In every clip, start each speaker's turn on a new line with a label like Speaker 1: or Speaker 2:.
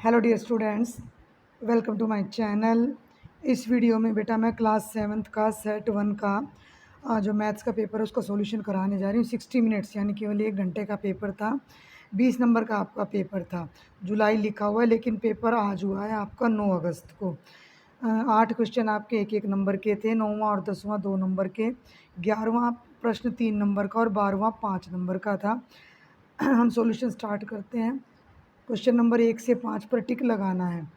Speaker 1: Hello dear students, welcome to my channel. इस video में बेटा मैं क्लास सेवन्थ का सेट वन का जो मैथ्स का पेपर है उसका सॉल्यूशन कराने जा रही हूँ। 60 मिनट्स यानी केवल 1 घंटे का पेपर था। 20 नंबर का आपका पेपर था। जुलाई लिखा हुआ है लेकिन पेपर आज हुआ है आपका 9 अगस्त को। 8 क्वेश्चन आपके एक एक नंबर के थे। 9वां और 10वां 2 नंबर के, 11वां प्रश्न 3 नंबर का और 12वां 5 नंबर का था। हम सॉल्यूशन स्टार्ट करते हैं। क्वेश्चन नंबर 1 से 5 पर टिक लगाना है।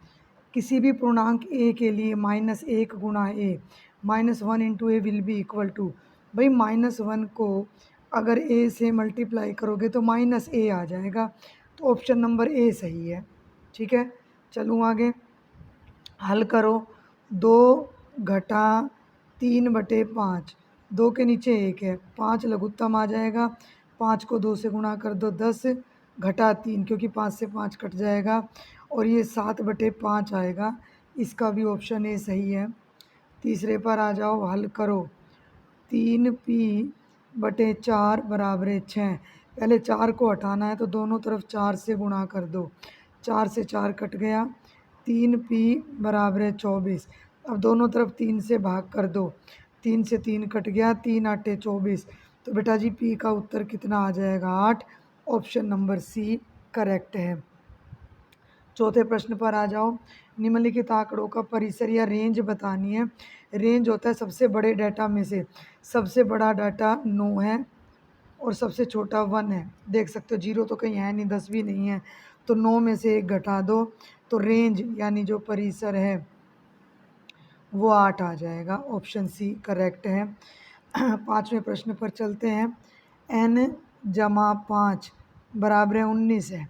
Speaker 1: किसी भी पूर्णांक ए के लिए -1 गुणा a -1 into a will be equal to. भाई -1 को अगर ए से मल्टीप्लाई करोगे तो -a आ जाएगा, तो ऑप्शन नंबर ए सही है। ठीक है, चलूँ आगे। हल करो। 2 घटा 3/5, 2 के नीचे 1 है, 5 लघुत्तम आ जाएगा। 5 को 2 से गुणा कर दो, 10 घटा 3, क्योंकि 5 से 5 कट जाएगा और ये 7/5 आएगा। इसका भी ऑप्शन ए सही है। तीसरे पर आ जाओ, हल करो। 3p/4 बराबर 6। पहले 4 को हटाना है तो दोनों तरफ 4 से गुणा कर दो, 4 से 4 कट गया। 3p बराबर 24। अब दोनों तरफ 3 से भाग कर दो, 3 से 3 कट गया, 3 8 24। तो बेटा जी p का उत्तर कितना आ जाएगा? 8। ऑप्शन नंबर सी करेक्ट है। चौथे प्रश्न पर आ जाओ। निम्नलिखित आंकड़ों का परिसर या रेंज बतानी है। रेंज होता है सबसे बड़े डाटा में से। सबसे बड़ा डाटा 9 है और सबसे छोटा 1 है। देख सकते हो 0 तो कहीं है नहीं, 10 भी नहीं है, तो 9 में से 1 घटा दो तो रेंज यानी जो परिसर है वो 8 आ जाएगा। ऑप्शन सी करेक्ट है। 5वें प्रश्न पर चलते हैं। n जमा 5 बराबर 19 है,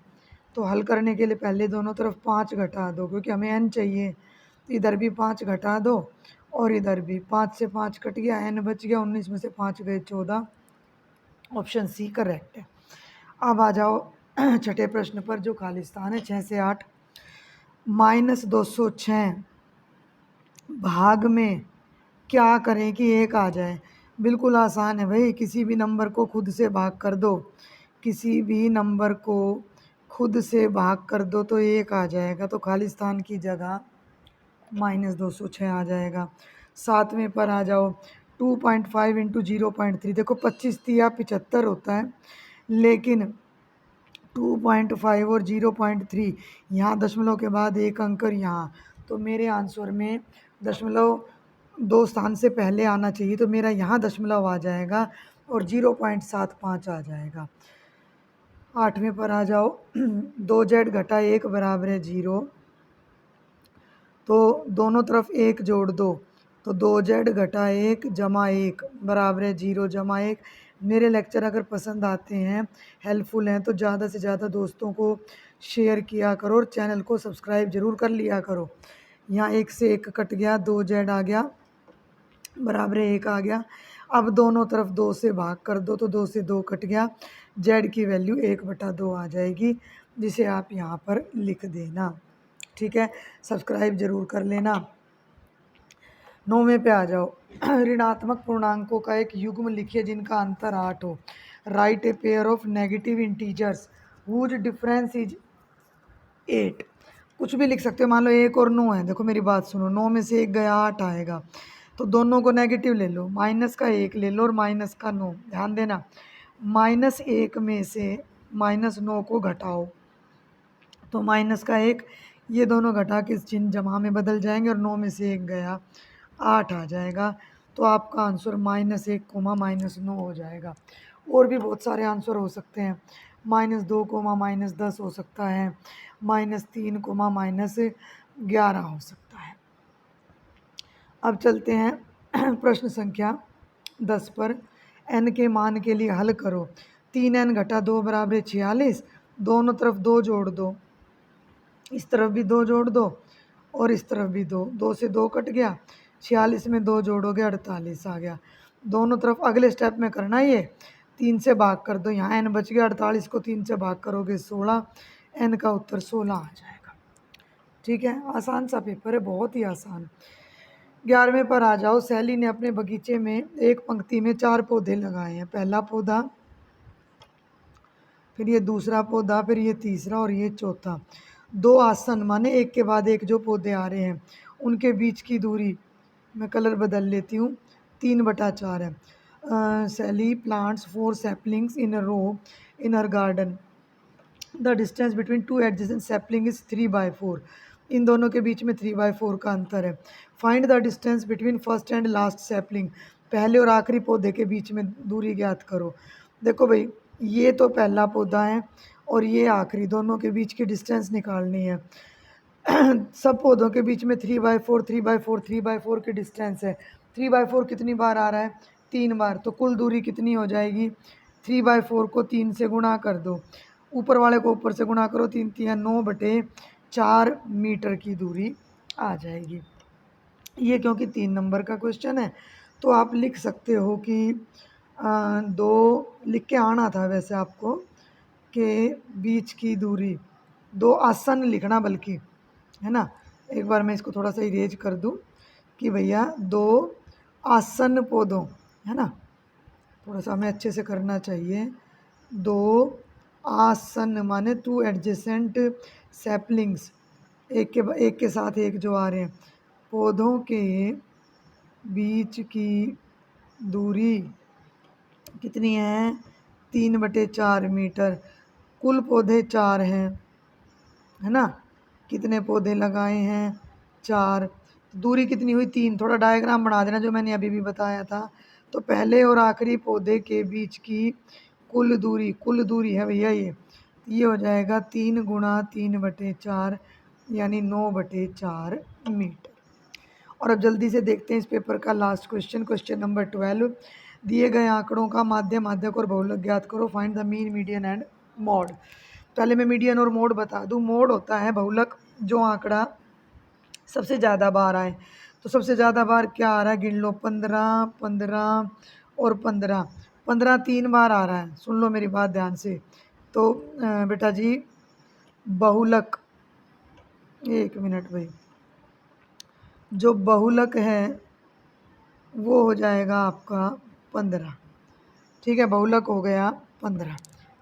Speaker 1: तो हल करने के लिए पहले दोनों तरफ 5 घटा दो, क्योंकि हमें n चाहिए। तो इधर भी 5 घटा दो और इधर भी 5 से 5 कट गया, n बच गया। 19 में से 5 गए 14। ऑप्शन सी करेक्ट है। अब आ जाओ छठे प्रश्न पर, जो खालिस्तान है। 6 से 8 -206 भाग में क्या करें कि 1 आ जाए? बिल्कुल आसान है भाई, किसी भी नंबर को खुद से भाग कर दो। किसी भी नंबर को खुद से भाग कर दो तो 1 आ जाएगा, तो खालिस्तान की जगह -206 आ जाएगा। 7वें पर आ जाओ। 2.5 इंटू 0.3, देखो 25 तिया 75 होता है, लेकिन 2.5 और 0.3 यहाँ दशमलव के बाद एक अंक और यहाँ, तो मेरे आंसर में दशमलव 2 स्थान से पहले आना चाहिए, तो मेरा यहाँ दशमलव आ जाएगा और 0.75 आ जाएगा। 8वें पर आ जाओ। 2z घटा 1 बराबर है 0, तो दोनों तरफ 1 जोड़ दो, तो 2z घटा 1 जमा 1 बराबर है 0 जमा 1। मेरे लेक्चर अगर पसंद आते हैं, हेल्पफुल हैं, तो ज़्यादा से ज़्यादा दोस्तों को शेयर किया करो और चैनल को सब्सक्राइब ज़रूर कर लिया करो। यहाँ 1 से 1 कट गया, 2z आ गया बराबर 1 आ गया। अब दोनों तरफ 2 से भाग कर दो, तो 2 से 2 कट गया। z की वैल्यू 1/2 आ जाएगी, जिसे आप यहाँ पर लिख देना। ठीक है, सब्सक्राइब ज़रूर कर लेना। 9वें पे आ जाओ। ऋणात्मक पूर्णांकों का एक युग्म लिखिए जिनका अंतर 8 हो। Write a pair of negative integers whose difference is 8। कुछ भी लिख सकते हो, मान लो 1 और 9 है। देखो मेरी बात सुनो, 9 में से 1 गया, 8 आएगा, तो दोनों को नेगेटिव ले लो। माइनस का 1 ले लो और माइनस का 9। ध्यान देना, -1 में से -9 को घटाओ, तो माइनस का 1, ये दोनों घटा के चिन्ह जमा में बदल जाएंगे और 9 में से 1 गया, 8 आ जाएगा। तो आपका आंसर -1 -9 हो जाएगा। और भी बहुत सारे आंसर हो सकते हैं। -2 -10 हो सकता है, -3 -11 हो सकता है। अब चलते हैं प्रश्न संख्या 10 पर। n के मान के लिए हल करो। 3n घटा 2 बराबर 46। दोनों तरफ 2 जोड़ दो, इस तरफ भी 2 जोड़ दो और इस तरफ भी 2, 2 से 2 कट गया। 46 में 2 जोड़ोगे 48 आ गया। दोनों तरफ अगले स्टेप में करना ये, 3 से भाग कर दो, यहाँ n बच गया। 48 को 3 से भाग करोगे 16, n का उत्तर 16 आ जाएगा। ठीक है, आसान सा पेपर है, बहुत ही आसान। 11वें पर आ जाओ। सैली ने अपने बगीचे में एक पंक्ति में 4 पौधे लगाए हैं। पहला पौधा, फिर ये दूसरा पौधा, फिर ये तीसरा और ये चौथा। दो आसन माने एक के बाद एक जो पौधे आ रहे हैं उनके बीच की दूरी, मैं कलर बदल लेती हूँ, 3/4 है। Sally plants 4 saplings in a row in her garden, the distance between two adjacent sapling is 3/4। इन दोनों के बीच में 3/4 का अंतर है। Find the distance between first and last sapling, पहले और आखिरी पौधे के बीच में दूरी ज्ञात करो। देखो भाई, ये तो पहला पौधा है और ये आखिरी, दोनों के बीच की डिस्टेंस निकालनी है। सब पौधों के बीच में 3/4 3/4 3/4 की डिस्टेंस है। 3/4 कितनी बार आ रहा है? 3 बार। तो कुल दूरी कितनी हो जाएगी? 3/4 को 3 से गुणा कर दो, ऊपर वाले को ऊपर से गुणा करो, 3 3 9/4 मीटर की दूरी आ जाएगी। ये क्योंकि 3 नंबर का क्वेश्चन है तो आप लिख सकते हो कि 2 लिख के आना था वैसे आपको, के बीच की दूरी, 2 आसन लिखना बल्कि, है ना। एक बार मैं इसको थोड़ा सा इरेज कर दूं कि भैया 2 आसन पौधों, है ना, थोड़ा सा हमें अच्छे से करना चाहिए। 2 आसन माने 2 एडजेसेंट सैपलिंग्स, एक के साथ एक जो आ रहे हैं, पौधों के बीच की दूरी कितनी है? 3/4 मीटर। कुल पौधे 4 हैं, है ना। कितने पौधे लगाए हैं? 4। दूरी कितनी हुई? 3। थोड़ा डायग्राम बना देना जो मैंने अभी भी बताया था। तो पहले और आखिरी पौधे के बीच की कुल दूरी है भैया ये हो जाएगा 3 गुणा 3/4 यानी 9/4 मीटर। और अब जल्दी से देखते हैं इस पेपर का लास्ट क्वेश्चन, क्वेश्चन नंबर 12। दिए गए आंकड़ों का माध्य, माध्यक और बहुलक ज्ञात करो। Find the mean, median and mod. पहले मैं मीडियन और मोड बता दूं। मोड होता है बहुलक, जो आंकड़ा सबसे ज़्यादा बार आए। तो सबसे ज़्यादा बार क्या आ रहा है? गिन लो, 15 15 और 15। 15 3 बार आ रहा है। सुन लो मेरी बात ध्यान से। तो बेटा जी बहुलक, 1 मिनट भाई, जो बहुलक है वो हो जाएगा आपका 15। ठीक है, बहुलक हो गया 15,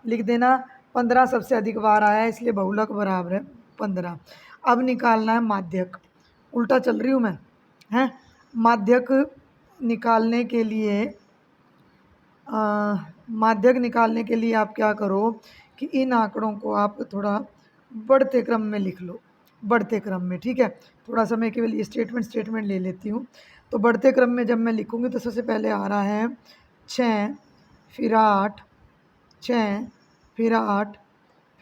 Speaker 1: लिख देना। 15 सबसे अधिक बार आया है इसलिए बहुलक बराबर है 15। अब निकालना है माध्यक। उल्टा चल रही हूँ मैं, हैं। माध्यक निकालने के लिए माध्यक निकालने के लिए आप क्या करो कि इन आंकड़ों को आप थोड़ा बढ़ते क्रम में लिख लो, बढ़ते क्रम में। ठीक है, थोड़ा सा मैं केवल ये स्टेटमेंट ले लेती हूँ। तो बढ़ते क्रम में जब मैं लिखूँगी तो सबसे पहले आ रहा है 6, फिर 8, 6, फिर 8,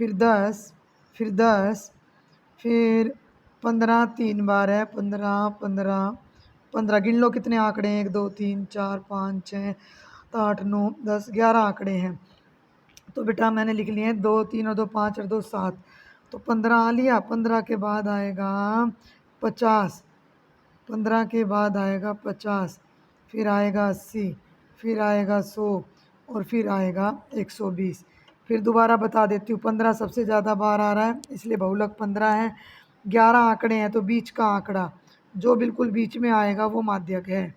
Speaker 1: फिर 10, फिर 10, फिर 15 3 बार है, 15 15 15। गिन लो कितने आंकड़े हैं? 1 2 3 4 5 6 8 9 10 11 आंकड़े हैं। तो बेटा मैंने लिख लिए हैं 2 3 और 2 5 और 2 7। तो 15 आ लिया। 15 के बाद आएगा 50, 15 के बाद आएगा 50, फिर आएगा 80, फिर आएगा 100 और फिर आएगा 120। फिर दोबारा बता देती हूँ, 15 सबसे ज़्यादा बार आ रहा है इसलिए बहुलक 15 है। 11 आंकड़े हैं तो बीच का आंकड़ा जो बिल्कुल बीच में आएगा वो माध्यक है।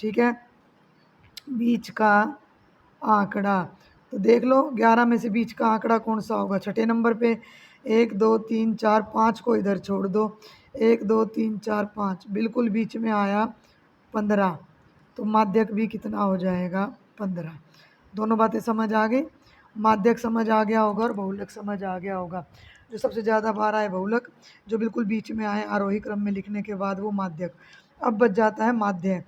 Speaker 1: ठीक है, बीच का आंकड़ा। तो देख लो 11 में से बीच का आंकड़ा कौन सा होगा? छठे नंबर पे 1 2 3 4 5 को इधर छोड़ दो, 1 2 3 4 5 बिल्कुल बीच में आया 15। तो माध्यक भी कितना हो जाएगा? 15। दोनों बातें समझ आ गई? माध्यक समझ आ गया होगा और बहुलक समझ आ गया होगा। जो सबसे ज़्यादा बार आए बहुलक, जो बिल्कुल बीच में आए आरोही क्रम में लिखने के बाद वो माध्यक। अब बच जाता है माध्य।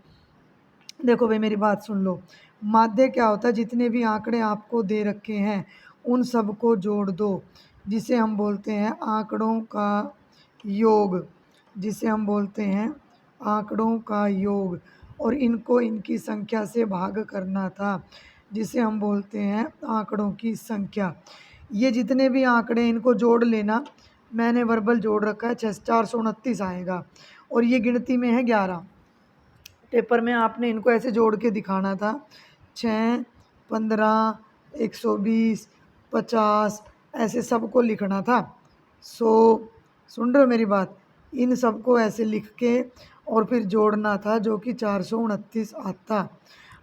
Speaker 1: देखो भाई मेरी बात सुन लो। माध्य क्या होता है? जितने भी आंकड़े आपको दे रखे हैं उन सबको जोड़ दो, जिसे हम बोलते हैं आंकड़ों का योग, जिसे हम बोलते हैं आंकड़ों का योग। और इनको इनकी संख्या से भाग करना था, जिसे हम बोलते हैं आंकड़ों की संख्या। ये जितने भी आंकड़े इनको जोड़ लेना। मैंने वर्बल जोड़ रखा है 429 आएगा और ये गिनती में है 11। पेपर में आपने इनको ऐसे जोड़ के दिखाना था, 6 15 120 50 ऐसे सबको लिखना था। सुन रहे हो मेरी बात? इन सबको ऐसे लिख के और फिर जोड़ना था जो कि 429 आता।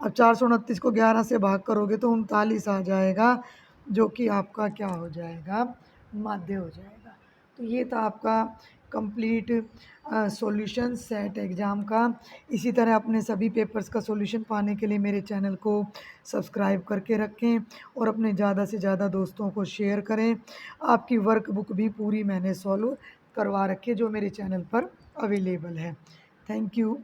Speaker 1: अब 429 को 11 से भाग करोगे तो 39 आ जाएगा, जो कि आपका क्या हो जाएगा? माध्य हो जाएगा। तो ये था आपका कंप्लीट सॉल्यूशन सेट एग्ज़ाम का। इसी तरह अपने सभी पेपर्स का सॉल्यूशन पाने के लिए मेरे चैनल को सब्सक्राइब करके रखें और अपने ज़्यादा से ज़्यादा दोस्तों को शेयर करें। आपकी वर्कबुक भी पूरी मैंने सॉल्व करवा रखी है जो मेरे चैनल पर अवेलेबल है। Thank you.